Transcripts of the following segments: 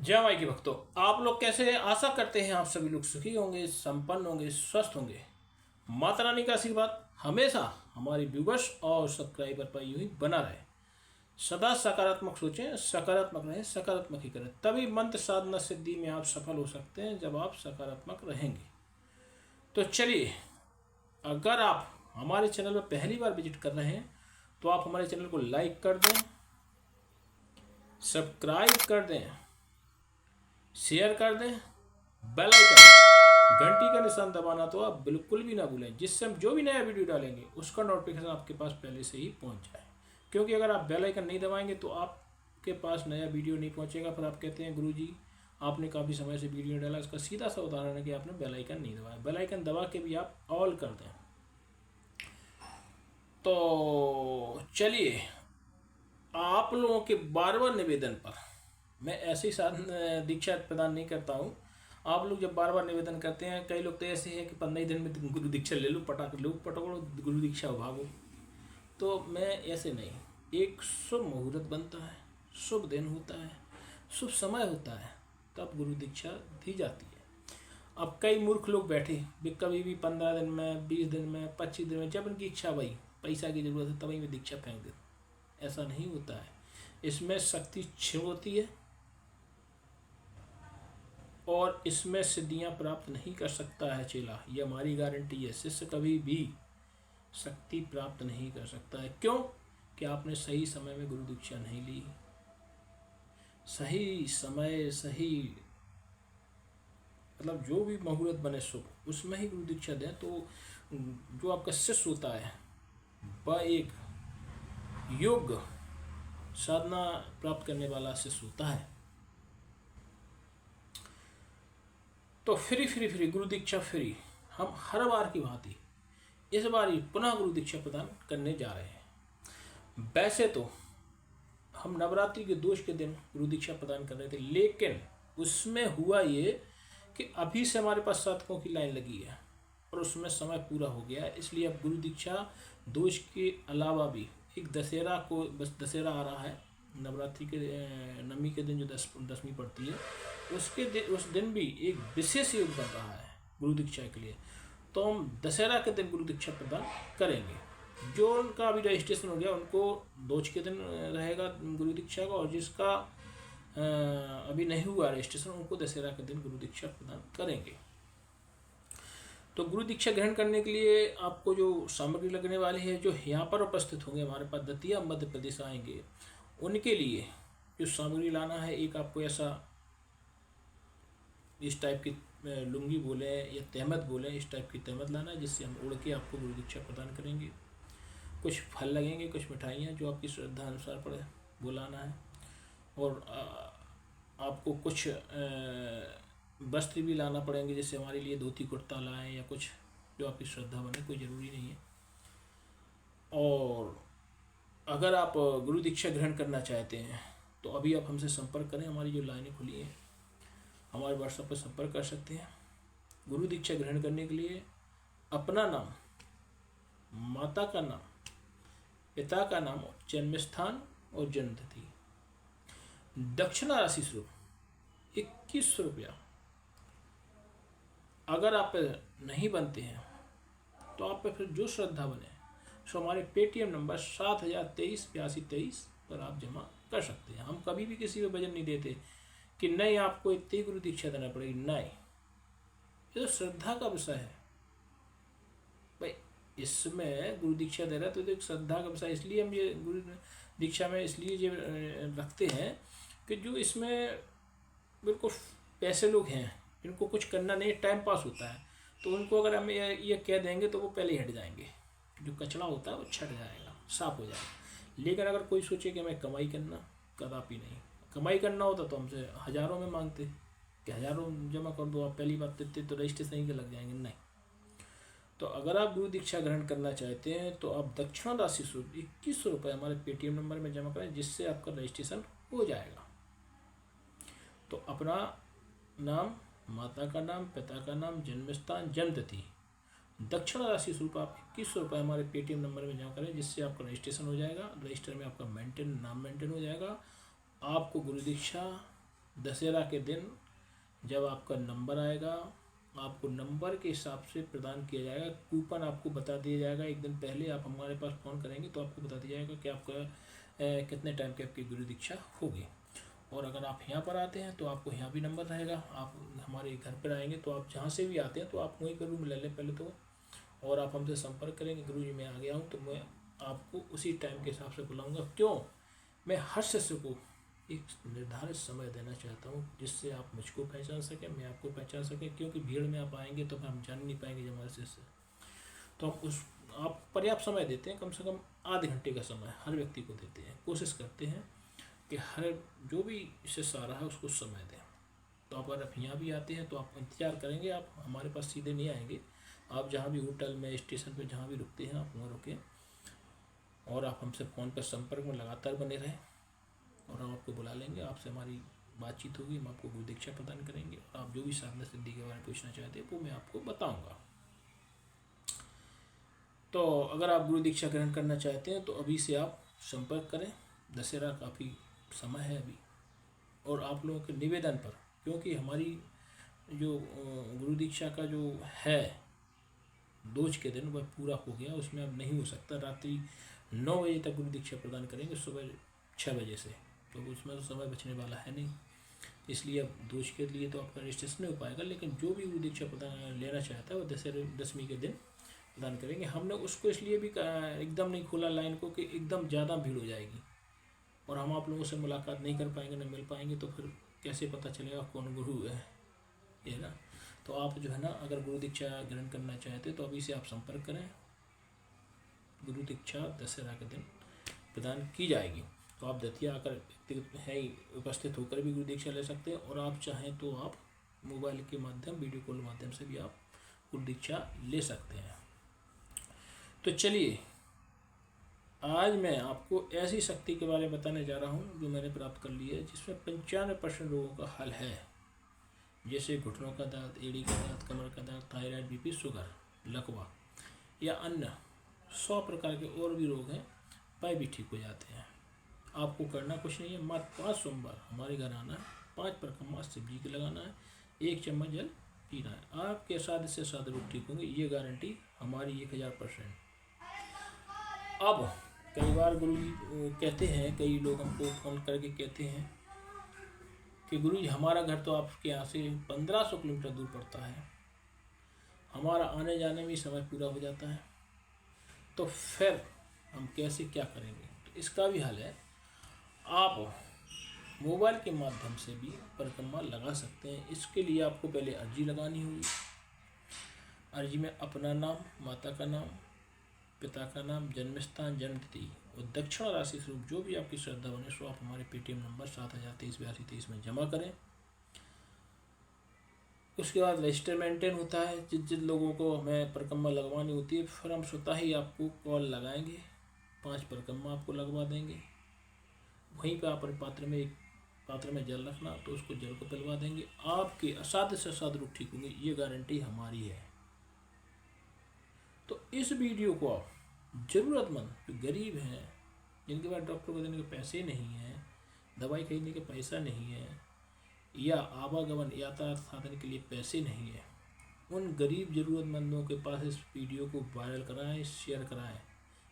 जय माई के भक्तों, आप लोग कैसे हैं? आशा करते हैं आप सभी लोग सुखी होंगे, संपन्न होंगे, स्वस्थ होंगे। माता रानी का आशीर्वाद हमेशा हमारी व्यूवर्स और सब्सक्राइबर पर यूं ही बना रहे। सदा सकारात्मक सोचें, सकारात्मक रहें, सकारात्मक ही करें। तभी मंत्र साधना सिद्धि में आप सफल हो सकते हैं जब आप सकारात्मक रहेंगे। तो चलिए, अगर आप हमारे चैनल पर पहली बार विजिट कर रहे हैं तो आप हमारे चैनल को लाइक कर दें, सब्सक्राइब कर दें, शेयर कर दें, बेल आइकन घंटी का निशान दबाना तो आप बिल्कुल भी ना भूलें, जिससे हम जो भी नया वीडियो डालेंगे उसका नोटिफिकेशन आपके पास पहले से ही पहुंच जाए। क्योंकि अगर आप बेल आइकन नहीं दबाएंगे तो आपके पास नया वीडियो नहीं पहुंचेगा। फिर आप कहते हैं गुरुजी आपने काफ़ी समय से वीडियो डाला, इसका सीधा सा उदाहरण है कि आपने बेल आइकन नहीं दबाया। बेल आइकन दबा के भी आप ऑल कर दें। तो चलिए, आप लोगों के बार बार निवेदन पर मैं ऐसी दीक्षा प्रदान नहीं करता हूँ। आप लोग जब बार बार निवेदन करते हैं, कई लोग तो ऐसे हैं कि 15 दिन में गुरु दीक्षा ले लो, पटाख लो, पटको गुरु दीक्षा भागो। तो मैं ऐसे नहीं। एक शुभ मुहूर्त बनता है, शुभ दिन होता है, शुभ समय होता है, तब गुरु दीक्षा दी जाती है। अब कई मूर्ख लोग बैठे भी कभी भी 15 दिन में, 20 दिन में, 25 दिन में, जब उनकी इच्छा भाई पैसा की जरूरत है तभी में दीक्षा फेंक देते। ऐसा नहीं होता है। इसमें शक्ति क्षीण होती है और इसमें सिद्धियां प्राप्त नहीं कर सकता है चेला। ये हमारी गारंटी है। शिष्य कभी भी शक्ति प्राप्त नहीं कर सकता है। क्यों? कि आपने सही समय में गुरु दीक्षा नहीं ली। सही समय, सही मतलब जो भी मुहूर्त बने शुभ, उसमें ही गुरु दीक्षा दें तो जो आपका शिष्य होता है वह एक योग्य साधना प्राप्त करने वाला शिष्य होता है। तो फ्री गुरु दीक्षा फ्री हम हर बार की भांति इस बार ही पुनः गुरु दीक्षा प्रदान करने जा रहे हैं। वैसे तो हम नवरात्रि के दोष के दिन गुरु दीक्षा प्रदान कर रहे थे, लेकिन उसमें हुआ ये कि अभी से हमारे पास साधकों की लाइन लगी है और उसमें समय पूरा हो गया है। इसलिए अब गुरु दीक्षा दोष के अलावा भी एक दशहरा को, बस दशहरा आ रहा है, नवरात्रि के नवमी के दिन जो दसवीं पड़ती है उस दिन भी एक विशेष योग बन रहा है गुरु दीक्षा के लिए। तो हम दशहरा के दिन गुरु दीक्षा प्रदान करेंगे। जो उनका अभी रजिस्ट्रेशन हो गया उनको दोष के दिन रहेगा गुरु दीक्षा का, और जिसका अभी नहीं हुआ रजिस्ट्रेशन उनको दशहरा के दिन गुरु दीक्षा प्रदान करेंगे। तो गुरु दीक्षा ग्रहण करने के लिए आपको जो सामग्री लगने वाली है, जो यहाँ पर उपस्थित होंगे हमारे पास दतिया मध्य प्रदेश आएंगे, उनके लिए जो सामग्री लाना है, एक आपको ऐसा इस टाइप की लुंगी बोले या तहमत बोले, इस टाइप की तहमत लाना है जिससे हम उड़ के आपको गुरु दीक्षा प्रदान करेंगे। कुछ फल लगेंगे, कुछ मिठाइयाँ जो आपकी श्रद्धा अनुसार पड़े वो लाना है, और आपको कुछ वस्त्र भी लाना पड़ेंगे, जैसे हमारे लिए धोती कुर्ता लाएं या कुछ जो आपकी श्रद्धा बने, कोई ज़रूरी नहीं है। और अगर आप गुरु दीक्षा ग्रहण करना चाहते हैं तो अभी आप हमसे संपर्क करें। हमारी जो लाइनें खुली हैं, हमारे व्हाट्सएप पर संपर्क कर सकते हैं। गुरु दीक्षा ग्रहण करने के लिए अपना नाम, माता का नाम, पिता का नाम, जन्म स्थान और जन्म तिथि, दक्षिणा राशि स्वरूप 21 रुपया। अगर आप नहीं बनते हैं तो आप पे फिर जो श्रद्धा बने सो हमारे पेटीएम नंबर 7023 पर आप जमा कर सकते हैं। हम कभी भी किसी पे वजन नहीं देते कि नहीं आपको इतनी गुरु दीक्षा देना पड़ेगी, नहीं। ये तो श्रद्धा का विषय है भाई। इसमें गुरु दीक्षा दे रहा है तो एक श्रद्धा का विषय। इसलिए हम ये गुरु दीक्षा में इसलिए ये रखते हैं कि जो इसमें बिल्कुल पैसे लोग हैं, इनको कुछ करना नहीं, टाइम पास होता है, तो उनको अगर हम ये कह देंगे तो वो पहले ही हट जाएंगे। जो कचरा होता है वो छट जाएगा, साफ हो जाएगा। लेकिन अगर कोई सोचे कि मैं कमाई करना, कदापि नहीं। कमाई करना होता तो हमसे हज़ारों में मांगते कि हज़ारों जमा कर दो, आप पहली बात देते तो रजिस्ट्रेशन ही के लग जाएंगे। नहीं। तो अगर आप गुरु दीक्षा ग्रहण करना चाहते हैं तो आप दक्षिणा राशि स्वरूप 21 रुपये हमारे पेटीएम नंबर में जमा करें, जिससे आपका रजिस्ट्रेशन हो जाएगा। तो अपना नाम, माता का नाम, पिता का नाम, जन्म स्थान, जन्म तिथि, दक्षिणा राशि स्वरूप आप 21 रुपये हमारे पेटीएम नंबर में जमा करें, जिससे आपका रजिस्ट्रेशन हो जाएगा। रजिस्टर में आपका नाम मेंटेन हो जाएगा। आपको गुरु दीक्षा दशहरा के दिन जब आपका नंबर आएगा, आपको नंबर के हिसाब से प्रदान किया जाएगा। कूपन आपको बता दिया जाएगा एक दिन पहले। आप हमारे पास फ़ोन करेंगे तो आपको बता दिया जाएगा कि आपका कितने टाइम की आपकी गुरु दीक्षा होगी। और अगर आप यहाँ पर आते हैं तो आपको यहाँ भी नंबर रहेगा। आप हमारे घर पर आएंगे तो आप जहाँ से भी आते हैं तो आप वहीं पर रूम ले लें पहले तो, और आप हमसे संपर्क करेंगे, गुरु जी मैं आ गया हूँ, तो मैं आपको उसी टाइम के हिसाब से बुलाऊँगा। क्यों? मैं हर शिष्य को एक निर्धारित समय देना चाहता हूँ जिससे आप मुझको पहचान सकें, मैं आपको पहचान सकें। क्योंकि भीड़ में आप आएंगे तो हम जान नहीं पाएंगे हमारे शिष्य, तो आप पर्याप्त समय देते हैं, कम से कम आधे घंटे का समय हर व्यक्ति को देते हैं। कोशिश करते हैं कि हर जो भी शिष्य आ रहा है उसको समय दें। तो अगर आप यहाँ भी आते हैं तो आप इंतजार करेंगे, आप हमारे पास सीधे नहीं आएंगे। आप जहाँ भी होटल में, स्टेशन पे जहाँ भी रुकते हैं आप वहाँ रुकें, और आप हमसे फ़ोन पर संपर्क में लगातार बने रहें, और हम आपको बुला लेंगे। आपसे हमारी बातचीत होगी, हम आपको गुरु दीक्षा प्रदान करेंगे। और आप जो भी साधना सिद्धि के बारे में पूछना चाहते हैं वो मैं आपको बताऊंगा। तो अगर आप गुरु दीक्षा ग्रहण करना चाहते हैं तो अभी से आप संपर्क करें। दशहरा काफ़ी समय है अभी। और आप लोगों के निवेदन पर, क्योंकि हमारी जो गुरु दीक्षा का जो है दोज के दिन वह पूरा हो गया, उसमें अब नहीं हो सकता। रात्रि 9 बजे तक गुरु दीक्षा प्रदान करेंगे, सुबह 6 बजे से, तो उसमें तो समय बचने वाला है नहीं। इसलिए अब दोष के लिए तो आपका रजिस्ट्रेशन नहीं हो पाएगा। लेकिन जो भी गुरु दीक्षा प्रदान लेना चाहता है वो दशमी के दिन प्रदान करेंगे। हमने उसको इसलिए भी एकदम नहीं खोला लाइन को कि एकदम ज़्यादा भीड़ हो जाएगी और हम आप लोगों से मुलाकात नहीं कर पाएंगे, ना मिल पाएंगे, तो फिर कैसे पता चलेगा कौन गुरु है, ये ना। तो आप जो है ना, अगर गुरु दीक्षा ग्रहण करना चाहते तो अभी से आप संपर्क करें। गुरु दीक्षा दशहरा के दिन प्रदान की जाएगी। तो आप दतिया आकर व्यक्तिगत है ही उपस्थित होकर भी गुरु दीक्षा ले सकते हैं, और आप चाहें तो आप मोबाइल के माध्यम, वीडियो कॉल माध्यम से भी आप गुरु दीक्षा ले सकते हैं। तो चलिए, आज मैं आपको ऐसी शक्ति के बारे में बताने जा रहा हूँ जो मैंने प्राप्त कर ली है, जिसमें 95% लोगों का हल है। जैसे घुटनों का दर्द, एड़ी का दर्द, कमर का दर्द, थायराइड, बीपी, शुगर, लकवा या अन्य 100 प्रकार के और भी रोग हैं, वह भी ठीक हो जाते हैं। आपको करना कुछ नहीं है, मात्र 5 सोमवार हमारे घर आना है, 5 परिक्रमा शिव जी के लगाना है, 1 चम्मच जल पीना है। आपके साथ से साथ रोग ठीक होंगे, ये गारंटी हमारी 1000%। अब कई बार गुरु जी कहते हैं, कई लोग हमको फ़ोन करके कहते हैं कि गुरु जी हमारा घर तो आपके यहाँ से 1500 किलोमीटर दूर पड़ता है, हमारा आने जाने में समय पूरा हो जाता है, तो फिर हम कैसे क्या करेंगे? तो इसका भी हल है। आप मोबाइल के माध्यम से भी परिक्रमा लगा सकते हैं। इसके लिए आपको पहले अर्जी लगानी होगी। अर्जी में अपना नाम, माता का नाम, पिता का नाम, जन्म स्थान, जन्म तिथि और दक्षिण राशि स्वरूप जो भी आपकी श्रद्धा बने सो आप हमारे पेटीएम नंबर 70238223 में जमा करें। उसके बाद रजिस्टर मेंटेन होता है। जिन लोगों को हमें परिक्रमा लगवानी होती है, फिर हम स्वतः ही आपको कॉल लगाएंगे, 5 परिक्रमा आपको लगवा देंगे। वहीं पर आप एक पात्र में जल रखना, तो उसको जल को पिलवा देंगे। आपके असाध्य से असाध्य रोग ठीक होंगे, ये गारंटी हमारी है। तो इस वीडियो को आप ज़रूरतमंद जो गरीब हैं, जिनके पास डॉक्टर को देने के पैसे नहीं हैं, दवाई खरीदने के पैसा नहीं है, या आवागमन यातायात साधन के लिए पैसे नहीं है, उन गरीब ज़रूरतमंदों के पास इस वीडियो को वायरल कराएं, शेयर कराएं,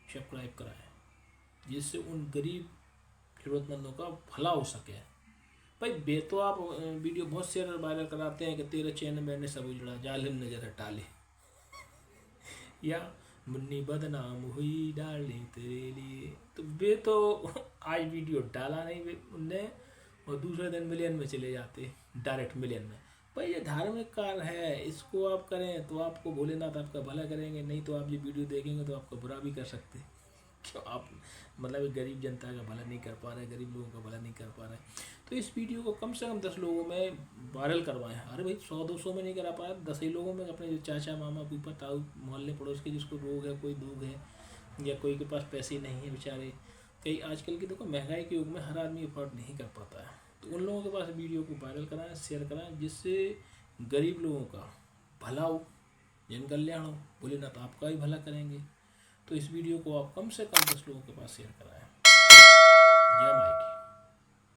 सब्सक्राइब कराएं, जिससे उन गरीब ज़रूरतमंदों का भला हो सके। भाई तो आप वीडियो बहुत शेयर वायरल कराते हैं कि तेरे चैन मैंने सब उजड़ा, जालिम नजर हटा ले, या मुन्नी बदनाम हुई डार्लिंग तेरे लिए। तो वे तो आज वीडियो डाला नहीं उनने, और दूसरे दिन मिलियन में चले जाते, डायरेक्ट मिलियन में। भाई ये धार्मिक कार्य है, इसको आप करें तो आपको भोलेनाथ आपका भला करेंगे, नहीं तो आप ये वीडियो देखेंगे तो आपका बुरा भी कर सकते हैं। क्यों आप मतलब गरीब जनता का भला नहीं कर पा रहे, गरीब लोगों का भला नहीं कर पा रहे। तो इस वीडियो को कम से कम 10 लोगों में वायरल करवाएं। अरे भाई 100-200 में नहीं करा पा रहे, 10 ही लोगों में, अपने जो चाचा, मामा, फूफा, ताऊ, मोहल्ले पड़ोस के जिसको रोग है, कोई दुख है, या कोई के पास पैसे नहीं है बेचारे। कई आजकल की देखो महंगाई के युग में हर आदमी अफोर्ड नहीं कर पाता है, तो उन लोगों के पास वीडियो को वायरल कराएं, शेयर कराएं, जिससे गरीब लोगों का भला हो, जन कल्याण हो, भोलेनाथ आपका ही भला करेंगे। तो इस वीडियो को आप कम से कम 10 लोगों के पास शेयर कराएं। जय माई की।